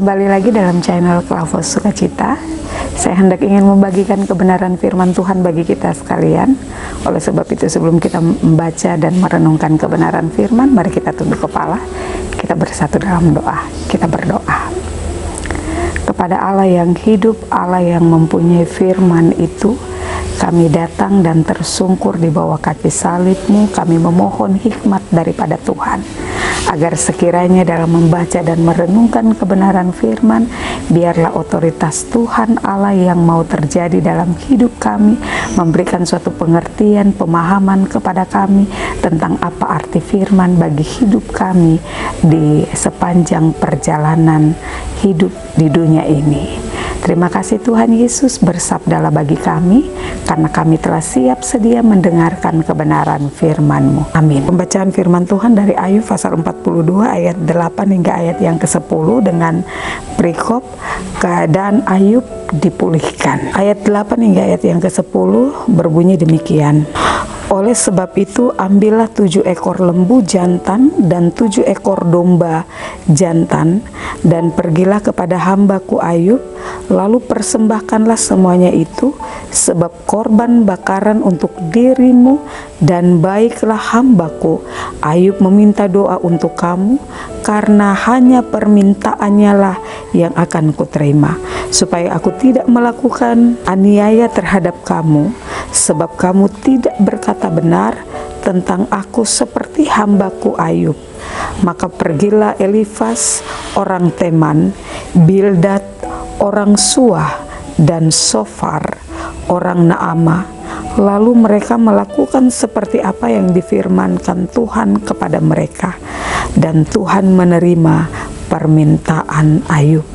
Kembali lagi dalam channel Klavos Sukacita. Saya hendak ingin membagikan kebenaran firman Tuhan bagi kita sekalian. Oleh sebab itu, sebelum kita membaca dan merenungkan kebenaran firman, mari kita tunduk kepala, kita bersatu dalam doa. Kita berdoa. Kepada Allah yang hidup, Allah yang mempunyai firman itu, kami datang dan tersungkur di bawah kaki salib-Mu. Kami memohon hikmat daripada Tuhan, agar sekiranya dalam membaca dan merenungkan kebenaran firman, biarlah otoritas Tuhan Allah yang mau terjadi dalam hidup kami, memberikan suatu pengertian, pemahaman kepada kami tentang apa arti firman bagi hidup kami di sepanjang perjalanan hidup di dunia ini. Terima kasih Tuhan Yesus, bersabdalah bagi kami, karena kami telah siap sedia mendengarkan kebenaran firman-Mu. Amin. Pembacaan firman Tuhan dari Ayub pasal 42 ayat 8 hingga ayat yang ke-10 dengan perikop keadaan Ayub dipulihkan. Ayat 8 hingga ayat yang ke-10 berbunyi demikian. Oleh sebab itu, ambillah 7 ekor lembu jantan dan 7 ekor domba jantan, dan pergilah kepada hambaku Ayub, lalu persembahkanlah semuanya itu, sebab korban bakaran untuk dirimu, dan baiklah hambaku Ayub meminta doa untuk kamu, karena hanya permintaannya lah yang akan kuterima, supaya aku tidak melakukan aniaya terhadap kamu, sebab kamu tidak berkata benar tentang aku seperti hambaku Ayub. Maka pergilah Elifas orang Teman, Bildad orang Suah, dan Sofar orang Naamah. Lalu mereka melakukan seperti apa yang difirmankan Tuhan kepada mereka, dan Tuhan menerima permintaan Ayub.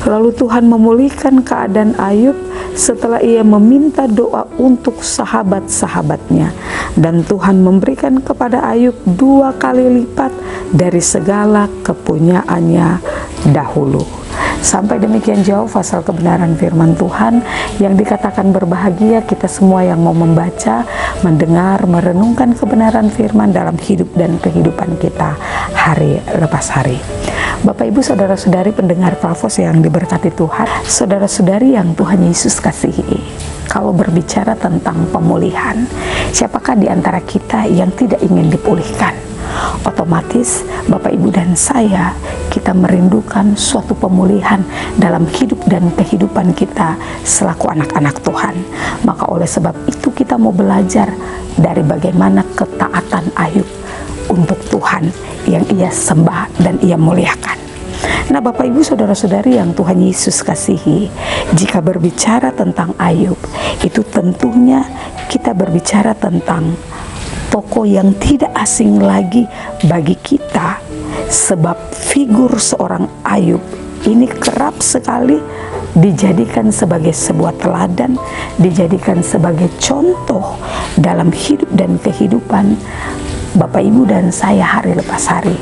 Lalu Tuhan memulihkan keadaan Ayub setelah ia meminta doa untuk sahabat-sahabatnya, dan Tuhan memberikan kepada Ayub 2 kali lipat dari segala kepunyaannya dahulu. Sampai demikian jauh pasal kebenaran firman Tuhan yang dikatakan berbahagia kita semua yang mau membaca, mendengar, merenungkan kebenaran firman dalam hidup dan kehidupan kita hari lepas hari. Bapak, Ibu, saudara-saudari pendengar Klavos yang diberkati Tuhan, saudara-saudari yang Tuhan Yesus kasihi, kalau berbicara tentang pemulihan, siapakah di antara kita yang tidak ingin dipulihkan? Otomatis Bapak, Ibu, dan saya, kita merindukan suatu pemulihan dalam hidup dan kehidupan kita selaku anak-anak Tuhan. Maka oleh sebab itu kita mau belajar dari bagaimana ketaatan Ayub untuk Tuhan yang ia sembah dan ia muliakan. Nah, Bapak, Ibu, saudara-saudari yang Tuhan Yesus kasihi, jika berbicara tentang Ayub, itu tentunya kita berbicara tentang tokoh yang tidak asing lagi bagi kita, sebab figur seorang Ayub ini kerap sekali dijadikan sebagai sebuah teladan, dijadikan sebagai contoh dalam hidup dan kehidupan Bapak, Ibu, dan saya hari lepas hari.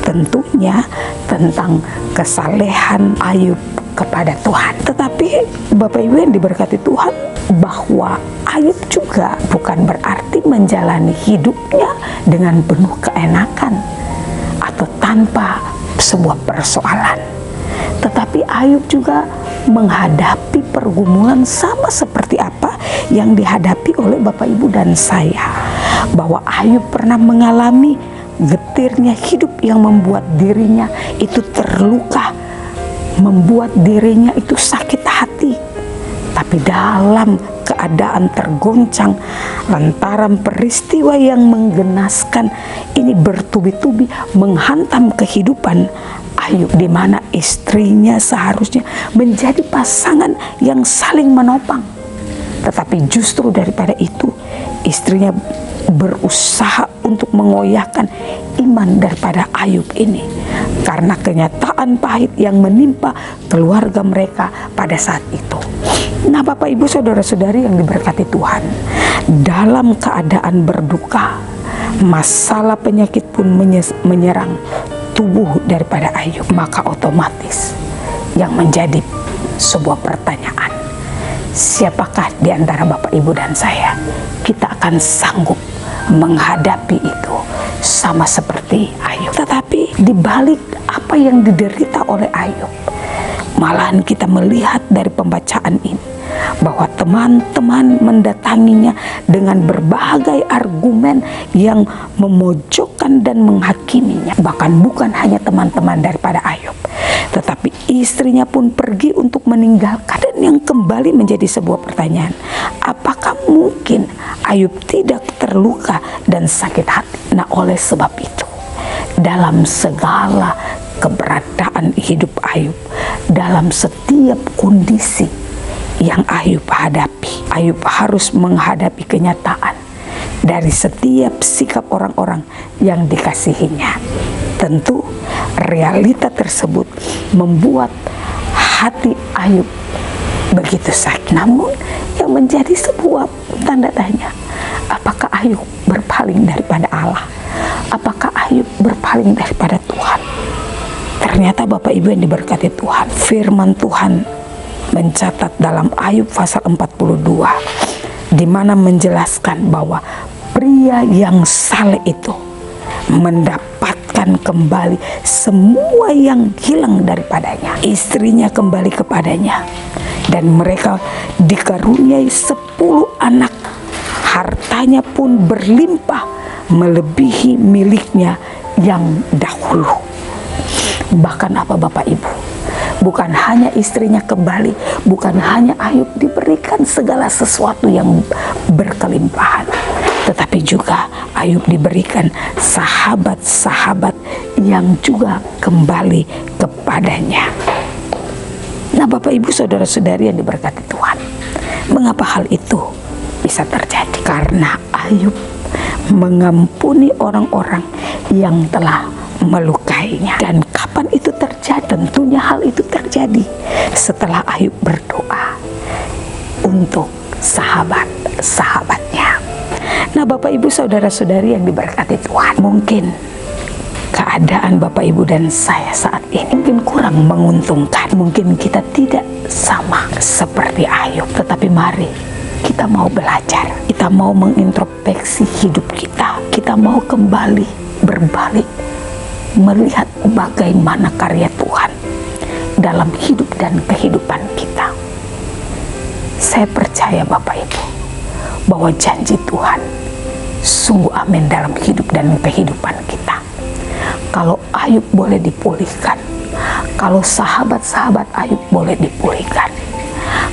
Tentunya tentang kesalehan Ayub kepada Tuhan. Tetapi Bapak, Ibu yang diberkati Tuhan, bahwa Ayub juga bukan berarti menjalani hidupnya dengan penuh keenakan atau tanpa sebuah persoalan. Tetapi Ayub juga menghadapi pergumulan sama seperti apa yang dihadapi oleh Bapak, Ibu, dan saya. Bahwa Ayub pernah mengalami getirnya hidup yang membuat dirinya itu terluka, membuat dirinya itu sakit hati. Tapi dalam keadaan tergoncang lantaran peristiwa yang menggenaskan ini bertubi-tubi menghantam kehidupan Ayub, di mana istrinya seharusnya menjadi pasangan yang saling menopang. Tetapi justru daripada itu, istrinya berusaha untuk mengoyahkan iman daripada Ayub ini, karena kenyataan pahit yang menimpa keluarga mereka pada saat itu. Nah, Bapak, Ibu, saudara-saudari yang diberkati Tuhan, dalam keadaan berduka, masalah penyakit pun menyerang tubuh daripada Ayub. Maka otomatis yang menjadi sebuah pertanyaan, siapakah di antara Bapak, Ibu, dan saya, kita akan sanggup menghadapi itu sama seperti Ayub? Tetapi di balik apa yang diderita oleh Ayub, Malahan kita melihat dari pembacaan ini bahwa teman-teman mendatanginya dengan berbagai argumen yang memojokkan dan menghakiminya. Bahkan bukan hanya teman-teman daripada Ayub, tetapi istrinya pun pergi untuk meninggalkan. Dan yang kembali menjadi sebuah pertanyaan, apakah mungkin Ayub tidak terluka dan sakit hati? Nah, oleh sebab itu, dalam segala keberadaan hidup Ayub, dalam setiap kondisi yang Ayub hadapi, Ayub harus menghadapi kenyataan dari setiap sikap orang-orang yang dikasihinya. Tentu realita tersebut membuat hati Ayub begitu sakit. Namun yang menjadi sebuah tanda tanya, apakah Ayub berpaling daripada Allah? Apakah Ayub berpaling daripada Tuhan? Ternyata Bapak Ibu yang diberkati Tuhan, firman Tuhan mencatat dalam Ayub pasal 42, di mana menjelaskan bahwa pria yang saleh itu mendapatkan kembali semua yang hilang daripadanya. Istrinya kembali kepadanya, dan mereka dikaruniai 10 anak. Hartanya pun berlimpah melebihi miliknya yang dahulu. Bahkan apa Bapak Ibu, bukan hanya istrinya kembali, bukan hanya Ayub diberikan segala sesuatu yang berkelimpahan, tetapi juga Ayub diberikan sahabat-sahabat yang juga kembali kepadanya. Nah Bapak Ibu, saudara-saudari yang diberkati Tuhan, mengapa hal itu bisa terjadi? Karena Ayub mengampuni orang-orang yang telah melukainya. Dan kapan itu terjadi? Tentunya hal itu terjadi setelah Ayub berdoa untuk sahabat-sahabatnya. Nah Bapak Ibu, saudara-saudari yang diberkati Tuhan, mungkin keadaan Bapak Ibu dan saya saat ini mungkin kurang menguntungkan. Mungkin kita tidak sama seperti Ayub, tetapi mari kita mau belajar, kita mau mengintrospeksi hidup kita, kita mau kembali berbalik, melihat bagaimana karya Tuhan dalam hidup dan kehidupan kita. Saya percaya Bapak Ibu, bahwa janji Tuhan sungguh amin dalam hidup dan kehidupan kita. Kalau Ayub boleh dipulihkan, kalau sahabat-sahabat Ayub boleh dipulihkan,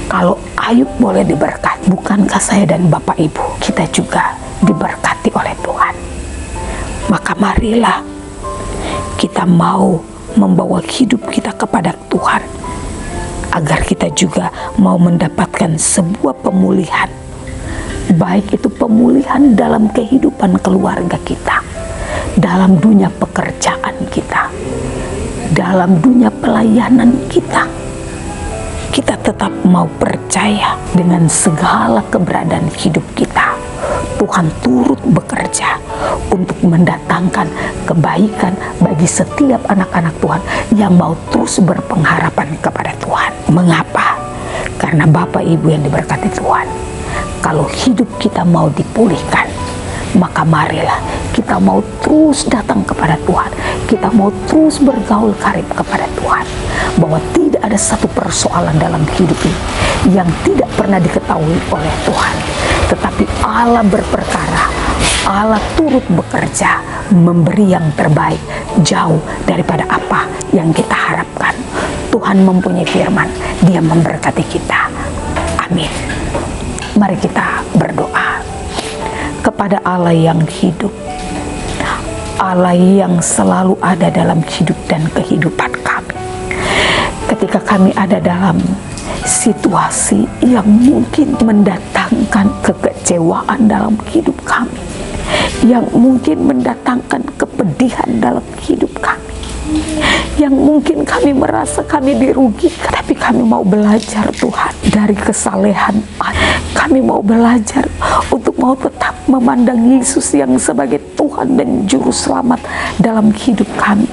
kalau Ayub boleh diberkati, bukankah saya dan Bapak Ibu kita juga diberkati oleh Tuhan? Maka marilah kita mau membawa hidup kita kepada Tuhan, agar kita juga mau mendapatkan sebuah pemulihan, baik itu pemulihan dalam kehidupan keluarga kita, dalam dunia pekerjaan kita, dalam dunia pelayanan kita. Kita tetap mau percaya dengan segala keberadaan hidup kita, Tuhan turut bekerja untuk mendatangkan kebaikan bagi setiap anak-anak Tuhan yang mau terus berpengharapan kepada Tuhan. Mengapa? Karena Bapak Ibu yang diberkati Tuhan, kalau hidup kita mau dipulihkan, maka marilah kita mau terus datang kepada Tuhan, kita mau terus bergaul karib kepada Tuhan, bahwa tidak ada satu persoalan dalam hidup ini yang tidak pernah diketahui oleh Tuhan, tetapi Allah berperkara, Allah turut bekerja memberi yang terbaik jauh daripada apa yang kita harapkan. Tuhan mempunyai firman, Dia memberkati kita. Amin. Mari kita berdoa kepada Allah yang hidup, Allah yang selalu ada dalam hidup dan kehidupan kami. Ketika kami ada dalam situasi yang mungkin mendatangkan kekecewaan dalam hidup kami, yang mungkin mendatangkan kepedihan dalam hidup kami, yang mungkin kami merasa kami dirugikan, tapi kami mau belajar Tuhan dari kesalehan. Kami mau belajar untuk mau tetap memandang Yesus yang sebagai Tuhan dan Juru Selamat dalam hidup kami,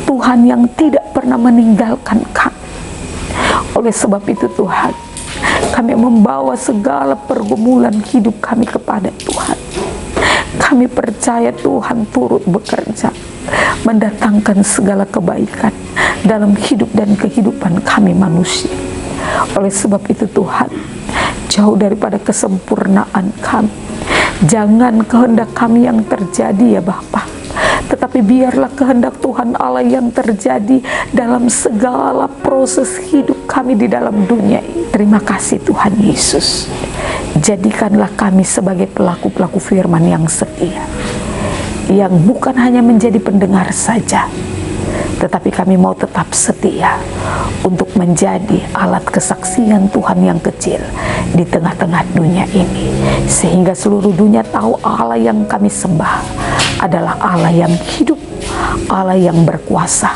Tuhan yang tidak pernah meninggalkan kami. Oleh sebab itu Tuhan, kami membawa segala pergumulan hidup kami kepada Tuhan. kami percaya Tuhan turut bekerja mendatangkan segala kebaikan dalam hidup dan kehidupan kami manusia. Oleh sebab itu Tuhan, jauh daripada kesempurnaan kami, jangan kehendak kami yang terjadi ya Bapa, tetapi biarlah kehendak Tuhan Allah yang terjadi dalam segala proses hidup kami di dalam dunia ini. Terima kasih Tuhan Yesus. Jadikanlah kami sebagai pelaku-pelaku firman yang setia, yang bukan hanya menjadi pendengar saja, tetapi kami mau tetap setia untuk menjadi alat kesaksian Tuhan yang kecil di tengah-tengah dunia ini, sehingga seluruh dunia tahu Allah yang kami sembah adalah Allah yang hidup, Allah yang berkuasa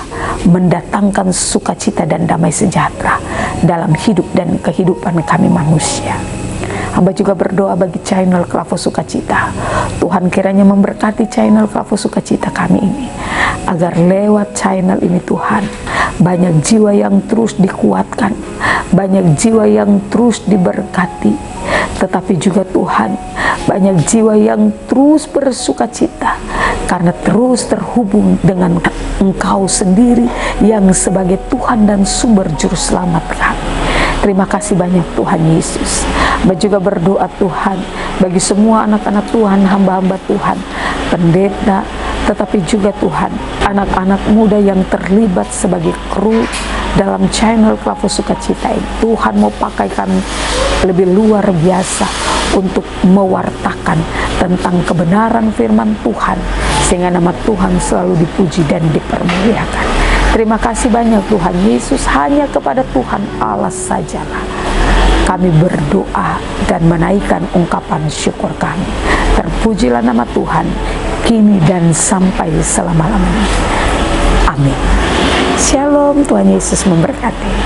mendatangkan sukacita dan damai sejahtera dalam hidup dan kehidupan kami manusia. Hamba juga berdoa bagi channel Klavo Sukacita. Tuhan kiranya memberkati channel Klavo Sukacita kami ini, agar lewat channel ini Tuhan, banyak jiwa yang terus dikuatkan, banyak jiwa yang terus diberkati, tetapi juga Tuhan, banyak jiwa yang terus bersukacita karena terus terhubung dengan Engkau sendiri yang sebagai Tuhan dan sumber juru selamat kami. Terima kasih banyak Tuhan Yesus. Hamba juga berdoa Tuhan bagi semua anak-anak Tuhan, hamba-hamba Tuhan, pendeta, tetapi juga Tuhan, anak-anak muda yang terlibat sebagai kru dalam channel Klavo Sukacita ini. Tuhan mau pakai kami lebih luar biasa untuk mewartakan tentang kebenaran firman Tuhan, sehingga nama Tuhan selalu dipuji dan dipermuliakan. Terima kasih banyak Tuhan Yesus. Hanya kepada Tuhan Allah sajalah kami berdoa dan menaikkan ungkapan syukur kami. Terpujilah nama Tuhan kini dan sampai selama-lamanya. Amin. Shalom, Tuhan Yesus memberkati.